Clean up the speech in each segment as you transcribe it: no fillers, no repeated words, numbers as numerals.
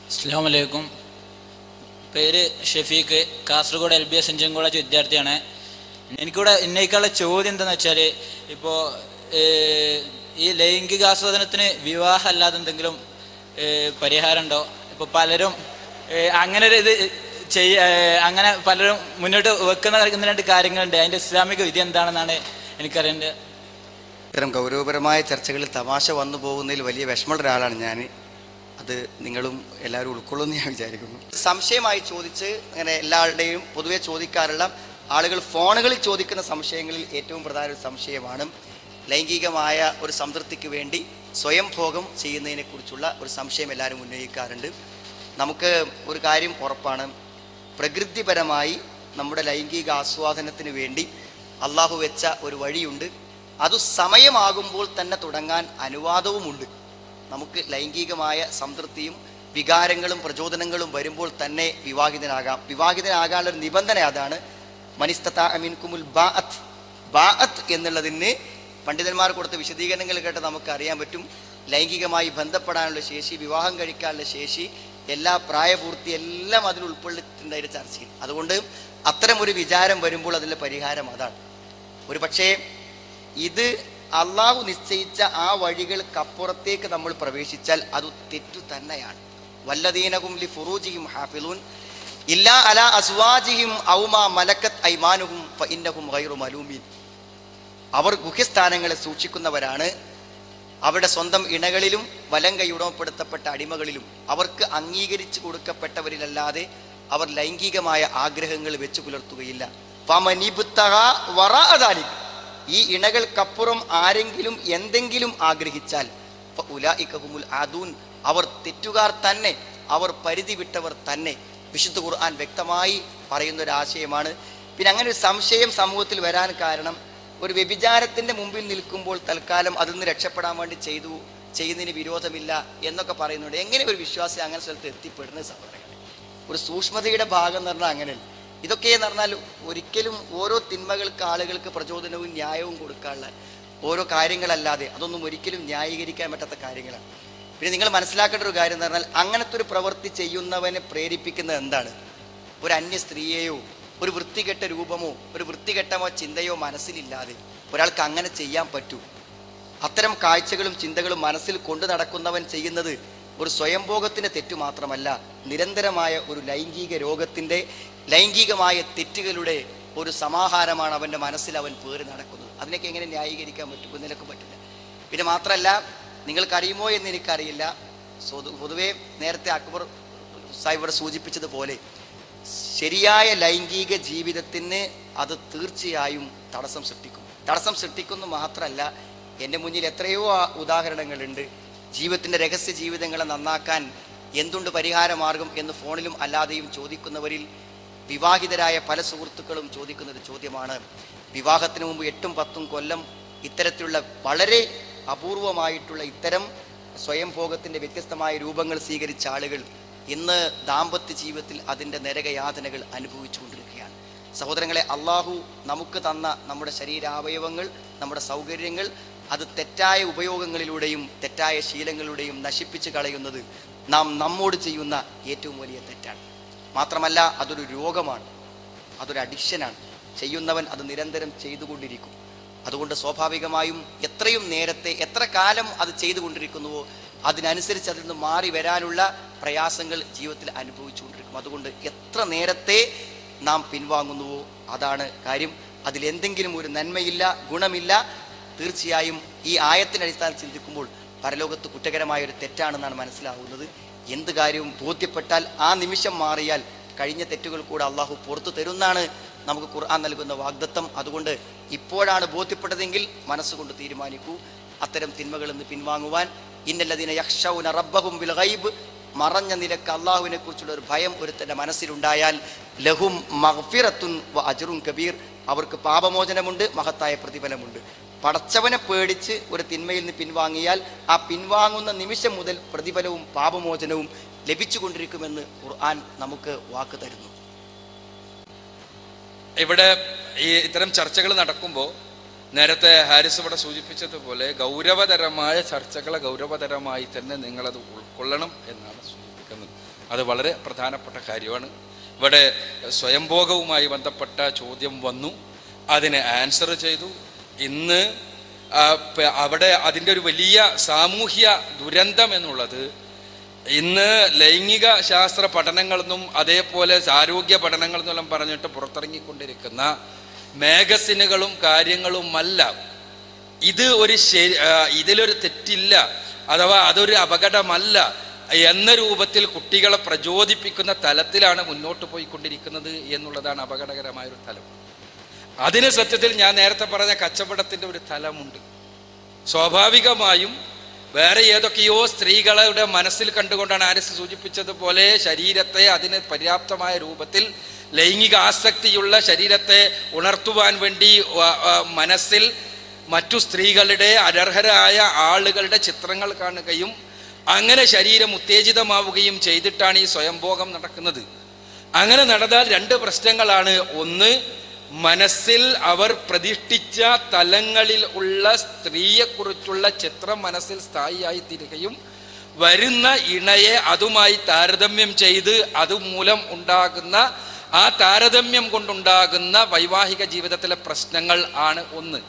അസ്സലാമു അലൈക്കും. പേര് Shafeeq, Kasaragod LBS engineering college വിദ്യാർത്ഥിയാണ്. എനിക്കിവിടെ ഇന്നേക്കുള്ള ചോദ്യം എന്താണെന്ന് വെച്ചാൽ, ഇപ്പോൾ ഈ ലൈംഗികാസ്വാദനത്തിന് വിവാഹം അല്ലാതെ എന്തെങ്കിലും പരിഹാരം ഉണ്ടോ? ഇപ്പോൾ പലരും അങ്ങനെ ഒരു ഇത് അങ്ങനെ പലരും മുന്നോട്ട് വെക്കുന്ന രണ്ട് കാര്യങ്ങളുണ്ട്. അതിൻ്റെ ഇസ്ലാമിക വിധി എന്താണെന്നാണ് എനിക്കറിയേണ്ടത്. ഇത്തരം ഗൗരവപരമായ ചർച്ചകളിൽ തമാശ വന്നു പോകുന്നതിൽ വലിയ വിഷമമുള്ള ഒരാളാണ് ഞാൻ. അത് നിങ്ങളും എല്ലാവരും ഉൾക്കൊള്ളുമെന്ന് ഞാൻ വിചാരിക്കുന്നു. സംശയമായി ചോദിച്ച് അങ്ങനെ എല്ലാവരുടെയും പൊതുവെ ചോദിക്കാറുള്ള ആളുകൾ ഫോണുകളിൽ ചോദിക്കുന്ന സംശയങ്ങളിൽ ഏറ്റവും പ്രധാന ഒരു സംശയമാണ് ലൈംഗികമായ ഒരു സംതൃപ്തിക്ക് വേണ്ടി സ്വയം ഭോഗം ചെയ്യുന്നതിനെക്കുറിച്ചുള്ള ഒരു സംശയം എല്ലാവരും ഉന്നയിക്കാറുണ്ട്. നമുക്ക് ഒരു കാര്യം ഉറപ്പാണ്, പ്രകൃതിപരമായി നമ്മുടെ ലൈംഗിക ആസ്വാദനത്തിന് വേണ്ടി അള്ളാഹു വെച്ച ഒരു വഴിയുണ്ട്. അത് സമയമാകുമ്പോൾ തന്നെ തുടങ്ങാൻ അനുവാദവുമുണ്ട്. നമുക്ക് ലൈംഗികമായ സംതൃപ്തിയും വികാരങ്ങളും പ്രചോദനങ്ങളും വരുമ്പോൾ തന്നെ വിവാഹിതനാകാനുള്ളൊരു നിബന്ധന അതാണ്. മനിസ്തതാഅ മിൻകുമുൽ ബാഅത്ത് എന്നുള്ളതിന് പണ്ഡിതന്മാർ കൊടുത്ത വിശദീകരണങ്ങൾ കേട്ട് നമുക്ക് അറിയാൻ പറ്റും. ലൈംഗികമായി ബന്ധപ്പെടാനുള്ള ശേഷി, വിവാഹം കഴിക്കാനുള്ള ശേഷി, എല്ലാ പ്രായപൂർത്തി എല്ലാം അതിൽ ഉൾപ്പെടുത്തിയിട്ടുണ്ടായ ചർച്ചയിൽ. അതുകൊണ്ട് അത്തരം ഒരു വിചാരം വരുമ്പോൾ അതിൻ്റെ പരിഹാരം അതാണ്. ഒരു പക്ഷേ ഇത് അള്ളാഹു നിശ്ചയിച്ച ആ വഴികൾക്കപ്പുറത്തേക്ക് നമ്മൾ പ്രവേശിച്ചാൽ അത് തെറ്റു തന്നെയാണ്. വല്ലദീനഹും ലിഫുറൂജിഹിം ഹാഫിളൂൻ ഇല്ലാ അലാ അസ്വാജിഹിം ഔ മാ മലക്കത് ഐമാനുഹും ഫഇന്നഹും ഗൈറു മലൂമീൻ. അവർ ഗുഹ്യസ്ഥാനങ്ങളെ സൂക്ഷിക്കുന്നവരാണ്. അവരുടെ സ്വന്തം ഇണകളിലും വലങ്കൈ ഉടമപ്പെടുത്തപ്പെട്ട അടിമകളിലും അവർക്ക് അംഗീകരിച്ചു കൊടുക്കപ്പെട്ടവരിലല്ലാതെ അവർ ലൈംഗികമായ ആഗ്രഹങ്ങൾ വെച്ചു പുലർത്തുകയില്ല. ഫമനിബ്തഗാ വറാഅ ദാലിക, ഈ ഇണകൾക്കപ്പുറം ആരെങ്കിലും എന്തെങ്കിലും ആഗ്രഹിച്ചാൽ ഫഉലൈക ഹുമുൽ ആദൂൻ, അവർ തെറ്റുകാർ തന്നെ, അവർ പരിധി വിട്ടവർ തന്നെ. വിശുദ്ധ ഖുർആൻ വ്യക്തമായി പറയുന്നൊരാശയമാണ്. പിന്നെ അങ്ങനെ ഒരു സംശയം സമൂഹത്തിൽ വരാൻ കാരണം, ഒരു വ്യഭിചാരത്തിൻ്റെ മുമ്പിൽ നിൽക്കുമ്പോൾ തൽക്കാലം അതിൽ നിന്ന് രക്ഷപ്പെടാൻ വേണ്ടി ചെയ്യുന്നതിന് വിരോധമില്ല എന്നൊക്കെ പറയുന്നുണ്ട്. എങ്ങനെ ഒരു വിശ്വാസി അങ്ങനെ സ്ഥലത്ത് എത്തിപ്പെടുന്നത് സഹോദരങ്ങളെ? ഒരു സൂക്ഷ്മതയുടെ ഭാഗം എന്ന് പറഞ്ഞാൽ അങ്ങനെയല്ല. ഇതൊക്കെയെന്ന് പറഞ്ഞാൽ ഒരിക്കലും ഓരോ തിന്മകൾക്ക് ആളുകൾക്ക് പ്രചോദനവും ന്യായവും കൊടുക്കാനുള്ള ഓരോ കാര്യങ്ങളല്ലാതെ അതൊന്നും ഒരിക്കലും ന്യായീകരിക്കാൻ പറ്റാത്ത കാര്യങ്ങളാണ്. പിന്നെ നിങ്ങൾ മനസ്സിലാക്കേണ്ട ഒരു കാര്യം എന്ന് പറഞ്ഞാൽ, അങ്ങനത്തെ ഒരു പ്രവൃത്തി ചെയ്യുന്നവനെ പ്രേരിപ്പിക്കുന്നത് എന്താണ്? ഒരു അന്യ സ്ത്രീയെയോ ഒരു വൃത്തികെട്ട രൂപമോ ഒരു വൃത്തികെട്ടമോ ചിന്തയോ മനസ്സിലില്ലാതെ ഒരാൾക്ക് അങ്ങനെ ചെയ്യാൻ പറ്റൂ? അത്തരം കാഴ്ചകളും ചിന്തകളും മനസ്സിൽ കൊണ്ടു നടക്കുന്നവൻ ചെയ്യുന്നത് ഒരു സ്വയംഭോഗത്തിൻ്റെ തെറ്റു മാത്രമല്ല, നിരന്തരമായ ഒരു ലൈംഗിക രോഗത്തിൻ്റെ, ലൈംഗികമായ തെറ്റുകളുടെ ഒരു സമാഹാരമാണ് അവൻ്റെ മനസ്സിൽ അവൻ പേറി നടക്കുന്നത്. അതിനൊക്കെ എങ്ങനെ ന്യായീകരിക്കാൻ പറ്റും? നിനക്ക് പറ്റില്ല. പിന്നെ മാത്രമല്ല, നിങ്ങൾക്കറിയുമോ എന്ന് എനിക്കറിയില്ല, പൊതുവേ നേരത്തെ അക്ബർ സാഹിബ് ഇവിടെ സൂചിപ്പിച്ചതുപോലെ ശരിയായ ലൈംഗിക ജീവിതത്തിന് അത് തീർച്ചയായും തടസ്സം സൃഷ്ടിക്കുന്നു മാത്രമല്ല, എൻ്റെ മുന്നിൽ എത്രയോ ഉദാഹരണങ്ങളുണ്ട്. ജീവിതത്തിൻ്റെ രഹസ്യ ജീവിതങ്ങളെ നന്നാക്കാൻ എന്തുണ്ട് പരിഹാരമാർഗം എന്ന് ഫോണിലും അല്ലാതെയും ചോദിക്കുന്നവരിൽ വിവാഹിതരായ പല സുഹൃത്തുക്കളും ചോദിക്കുന്നൊരു ചോദ്യമാണ്, വിവാഹത്തിന് മുമ്പ് 8-10 കൊല്ലം ഇത്തരത്തിലുള്ള വളരെ അപൂർവമായിട്ടുള്ള ഇത്തരം സ്വയംഭോഗത്തിൻ്റെ വ്യത്യസ്തമായ രൂപങ്ങൾ സ്വീകരിച്ച ആളുകൾ ഇന്ന് ദാമ്പത്യ ജീവിതത്തിൽ അതിൻ്റെ നരകയാതനകൾ അനുഭവിച്ചു കൊണ്ടിരിക്കുകയാണ്. സഹോദരങ്ങളെ, അള്ളാഹു നമുക്ക് തന്ന നമ്മുടെ ശരീരാവയവങ്ങൾ, നമ്മുടെ സൗകര്യങ്ങൾ, അത് തെറ്റായ ഉപയോഗങ്ങളിലൂടെയും തെറ്റായ ശീലങ്ങളിലൂടെയും നശിപ്പിച്ച് കളയുന്നത് നാം നമ്മോട് ചെയ്യുന്ന ഏറ്റവും വലിയ തെറ്റാണ്. മാത്രമല്ല, അതൊരു രോഗമാണ്, അതൊരു അഡിക്ഷനാണ്. ചെയ്യുന്നവൻ അത് നിരന്തരം ചെയ്തുകൊണ്ടിരിക്കും. അതുകൊണ്ട് സ്വാഭാവികമായും എത്രയും നേരത്തെ, എത്ര കാലം അത് ചെയ്തുകൊണ്ടിരിക്കുന്നുവോ അതിനനുസരിച്ച് അതിൽ നിന്ന് മാറി വരാനുള്ള പ്രയാസങ്ങൾ ജീവിതത്തിൽ അനുഭവിച്ചുകൊണ്ടിരിക്കും. അതുകൊണ്ട് എത്ര നേരത്തെ നാം പിൻവാങ്ങുന്നുവോ അതാണ് കാര്യം. അതിലെന്തെങ്കിലും ഒരു നന്മയില്ല, ഗുണമില്ല, തീർച്ചയായും ഈ ആയത്തിൻ്റെ അടിസ്ഥാനത്തിൽ ചിന്തിക്കുമ്പോൾ പരലോകത്ത് കുറ്റകരമായ ഒരു തെറ്റാണെന്നാണ് മനസ്സിലാവുന്നത്. എന്ത് കാര്യവും ബോധ്യപ്പെട്ടാൽ ആ നിമിഷം മാറിയാൽ കഴിഞ്ഞ തെറ്റുകൾ കൂടെ അള്ളാഹു പുറത്തു തരുന്നാണ് നമുക്ക് ഖുർആൻ നൽകുന്ന വാഗ്ദത്തം. അതുകൊണ്ട് ഇപ്പോഴാണ് ബോധ്യപ്പെട്ടതെങ്കിൽ മനസ്സുകൊണ്ട് തീരുമാനിക്കൂ അത്തരം തിന്മകളിൽ നിന്ന് പിൻവാങ്ങുവാൻ. ഇന്നല്ലദീന യഖ്ശൗന റബ്ബഹും ബിൽ ഗൈബ്, മറഞ്ഞ നിലക്ക് അള്ളാഹുവിനെ കുറിച്ചുള്ള ഒരു ഭയം ഒരുത്തൻ്റെ മനസ്സിലുണ്ടായാൽ ലഹും മഗ്ഫിറത്തുൻ വ അജ്റുൻ കബീർ, അവർക്ക് പാപമോചനമുണ്ട്, മഹത്തായ പ്രതിഫലമുണ്ട്. പടച്ചവനെ പേടിച്ച് ഒരു തിന്മയിൽ നിന്ന് പിൻവാങ്ങിയാൽ ആ പിൻവാങ്ങുന്ന നിമിഷം മുതൽ പ്രതിഫലവും പാപമോചനവും ലഭിച്ചുകൊണ്ടിരിക്കുമെന്ന് ഖുർആൻ നമുക്ക് വാക്ക് തരുന്നു. ഇവിടെ ഈ ഇത്തരം ചർച്ചകൾ നടക്കുമ്പോൾ നേരത്തെ ഹാരിസ് ഇവിടെ സൂചിപ്പിച്ചതുപോലെ ഗൗരവതരമായ ചർച്ചകളെ ഗൗരവതരമായി തന്നെ നിങ്ങളത് ഉൾക്കൊള്ളണം എന്നാണ് സൂചിപ്പിക്കുന്നത്. അത് വളരെ പ്രധാനപ്പെട്ട കാര്യമാണ്. ഇവിടെ സ്വയംഭോഗവുമായി ബന്ധപ്പെട്ട ചോദ്യം വന്നു, അതിന് ആൻസർ ചെയ്തു. ഇന്ന് അവിടെ അതിൻ്റെ ഒരു വലിയ സാമൂഹ്യ ദുരന്തം എന്നുള്ളത് ഇന്ന് ലൈംഗിക ശാസ്ത്ര പഠനങ്ങളെന്നും അതേപോലെ ആരോഗ്യ പഠനങ്ങളെന്നെല്ലാം പറഞ്ഞിട്ട് പുറത്തിറങ്ങിക്കൊണ്ടിരിക്കുന്ന മാഗസിനുകളും കാര്യങ്ങളുമല്ല. ഇത് ഇതിലൊരു തെറ്റില്ല, അഥവാ അതൊരു അപകടമല്ല എന്ന രൂപത്തിൽ കുട്ടികളെ പ്രചോദിപ്പിക്കുന്ന തലത്തിലാണ് മുന്നോട്ട് പോയിക്കൊണ്ടിരിക്കുന്നത് എന്നുള്ളതാണ് അപകടകരമായൊരു തലം. അതിന് സത്യത്തിൽ ഞാൻ നേരത്തെ പറഞ്ഞ കച്ചവടത്തിൻ്റെ ഒരു തലമുണ്ട്. സ്വാഭാവികമായും വേറെ ഏതൊക്കെയോ സ്ത്രീകളുടെ മനസ്സിൽ കണ്ടുകൊണ്ടാണ് ആരിസ് സൂചിപ്പിച്ചതുപോലെ ശരീരത്തെ അതിന് പര്യാപ്തമായ രൂപത്തിൽ ലൈംഗിക ആസക്തിയുള്ള ശരീരത്തെ ഉണർത്തുവാൻ വേണ്ടി മനസ്സിൽ മറ്റു സ്ത്രീകളുടെ അനർഹരായ ആളുകളുടെ ചിത്രങ്ങൾ കാണുകയും അങ്ങനെ ശരീരം ഉത്തേജിതമാവുകയും ചെയ്തിട്ടാണ് ഈ സ്വയംഭോഗം നടക്കുന്നത്. അങ്ങനെ നടന്നാൽ രണ്ട് പ്രശ്നങ്ങളാണ്. ഒന്ന്, മനസ്സിൽ അവർ പ്രതിഷ്ഠിച്ച തലങ്ങളിൽ ഉള്ള സ്ത്രീയെക്കുറിച്ചുള്ള ചിത്രം മനസ്സിൽ സ്ഥായിയായി തീരുകയും വരുന്ന ഇണയെ അതുമായി താരതമ്യം ചെയ്ത് അതുമൂലം ഉണ്ടാകുന്ന ആ താരതമ്യം കൊണ്ടുണ്ടാകുന്ന വൈവാഹിക ജീവിതത്തിലെ പ്രശ്നങ്ങൾ ആണ് ഒന്ന്.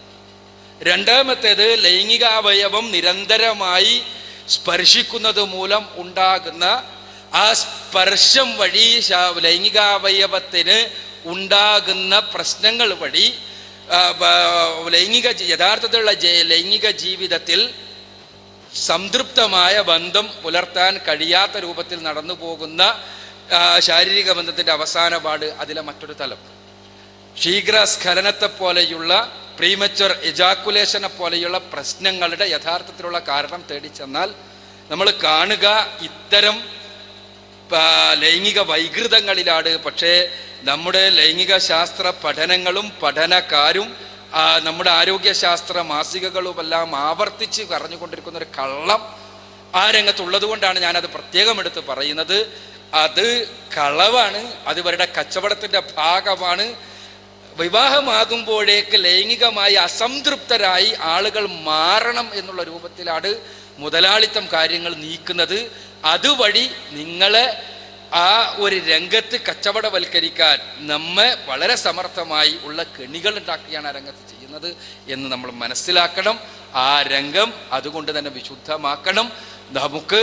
രണ്ടാമത്തേത്, ലൈംഗികാവയവം നിരന്തരമായി സ്പർശിക്കുന്നത് മൂലം ഉണ്ടാകുന്ന ആ സ്പർശം വഴി ലൈംഗികാവയവത്തിന് ഉണ്ടാകുന്ന പ്രശ്നങ്ങൾ വഴി യഥാർത്ഥത്തിലുള്ള ലൈംഗിക ജീവിതത്തിൽ സംതൃപ്തമായ ബന്ധം പുലർത്താൻ കഴിയാത്ത രൂപത്തിൽ നടന്നു പോകുന്ന ശാരീരിക ബന്ധത്തിൻ്റെ അവസാനപാട് അതിലെ മറ്റൊരു തലം. ശീഘ്രസ്ഖലനത്തെ പോലെയുള്ള പ്രീമച്വർ എജാക്കുലേഷനെ പോലെയുള്ള പ്രശ്നങ്ങളുടെ യഥാർത്ഥത്തിലുള്ള കാരണം തേടി ചെന്നാൽ നമ്മൾ കാണുക ഇത്തരം ലൈംഗിക വൈകൃതങ്ങളിലാണ്. പക്ഷേ നമ്മുടെ ലൈംഗിക ശാസ്ത്ര പഠനങ്ങളും പഠനക്കാരും നമ്മുടെ ആരോഗ്യശാസ്ത്ര മാസികകളുമെല്ലാം ആവർത്തിച്ച് പറഞ്ഞുകൊണ്ടിരിക്കുന്ന ഒരു കള്ളം ആ രംഗത്തുള്ളത് കൊണ്ടാണ് ഞാനത് പ്രത്യേകം എടുത്ത് പറയുന്നത്. അത് കളവാണ്, അത് ഇവരുടെ കച്ചവടത്തിൻ്റെ ഭാഗമാണ്. വിവാഹമാകുമ്പോഴേക്ക് ലൈംഗികമായി അസംതൃപ്തരായി ആളുകൾ മാറണം എന്നുള്ള രൂപത്തിലാണ് മുതലാളിത്തം കാര്യങ്ങൾ നീക്കുന്നത്. അതുവഴി നിങ്ങളെ ആ ഒരു രംഗത്ത് കച്ചവടവൽക്കരിക്കാൻ നമ്മെ വളരെ സമർത്ഥമായി ഉള്ള കെണികൾ ഉണ്ടാക്കിയാണ് ആ രംഗത്ത് ചെയ്യുന്നത് എന്ന് നമ്മൾ മനസ്സിലാക്കണം. ആ രംഗം അതുകൊണ്ട് തന്നെ വിശുദ്ധമാക്കണം. നമുക്ക്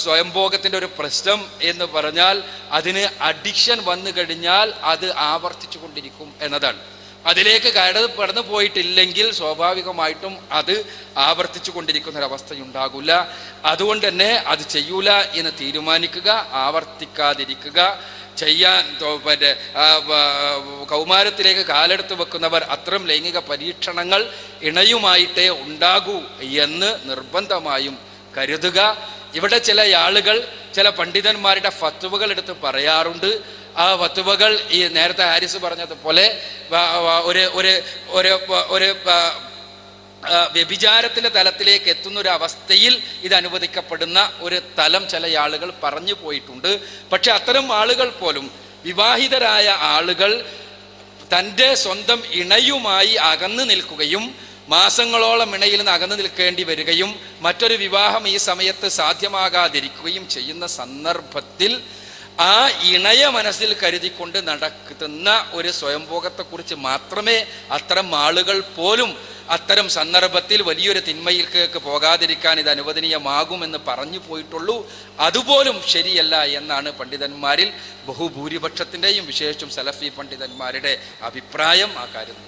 സ്വയംഭോഗത്തിൻ്റെ ഒരു പ്രശ്നം എന്ന് പറഞ്ഞാൽ അതിന് അഡിക്ഷൻ വന്നു കഴിഞ്ഞാൽ അത് ആവർത്തിച്ചു കൊണ്ടിരിക്കും എന്നതാണ്. അതിലേക്ക് കടന്നു പോയിട്ടില്ലെങ്കിൽ സ്വാഭാവികമായിട്ടും അത് ആവർത്തിച്ചു കൊണ്ടിരിക്കുന്നൊരവസ്ഥയുണ്ടാകില്ല. അതുകൊണ്ട് തന്നെ അത് ചെയ്യൂല എന്ന് തീരുമാനിക്കുക, ആവർത്തിക്കാതിരിക്കുക. ചെയ്യാൻ കൗമാരത്തിലേക്ക് കാലെടുത്ത് വെക്കുന്നവർ അത്തരം ലൈംഗിക പരീക്ഷണങ്ങൾ ഇണയുമായിട്ടേ ഉണ്ടാകൂ എന്ന് നിർബന്ധമായും കരുതുക. ഇവിടെ ചില ആളുകൾ ചില പണ്ഡിതന്മാരുടെ ഫത്വകൾ എടുത്ത് പറയാറുണ്ട്. ആ ഫത്വകൾ ഈ നേരത്തെ ഹാരിസ് പറഞ്ഞതുപോലെ ഒരു വ്യഭിചാരത്തിൻ്റെ തലത്തിലേക്ക് എത്തുന്ന ഒരു അവസ്ഥയിൽ ഇത് അനുവദിക്കപ്പെടുന്ന ഒരു തലം ചില ആളുകൾ പറഞ്ഞു പോയിട്ടുണ്ട്. പക്ഷെ അത്തരം ആളുകൾ പോലും വിവാഹിതരായ ആളുകൾ തൻ്റെ സ്വന്തം ഇണയുമായി അകന്നു നിൽക്കുകയും മാസങ്ങളോളം ഇണയിൽ നിന്ന് അകന്നു നിൽക്കേണ്ടി വരികയും മറ്റൊരു വിവാഹം ഈ സമയത്ത് സാധ്യമാകാതിരിക്കുകയും ചെയ്യുന്ന സന്ദർഭത്തിൽ ആ ഇണയ മനസ്സിൽ കരുതിക്കൊണ്ട് നടക്കുന്ന ഒരു സ്വയംഭോഗത്തെക്കുറിച്ച് മാത്രമേ അത്തരം ആളുകൾ പോലും അത്തരം സന്ദർഭത്തിൽ വലിയൊരു തിന്മയിലേക്ക് പോകാതിരിക്കാൻ ഇത് അനുവദനീയമാകുമെന്ന് പറഞ്ഞു പോയിട്ടുള്ളൂ. അതുപോലും ശരിയല്ല എന്നാണ് പണ്ഡിതന്മാരിൽ ബഹുഭൂരിപക്ഷത്തിൻ്റെയും വിശേഷിച്ചും സലഫി പണ്ഡിതന്മാരുടെ അഭിപ്രായം. ആ കാര്യം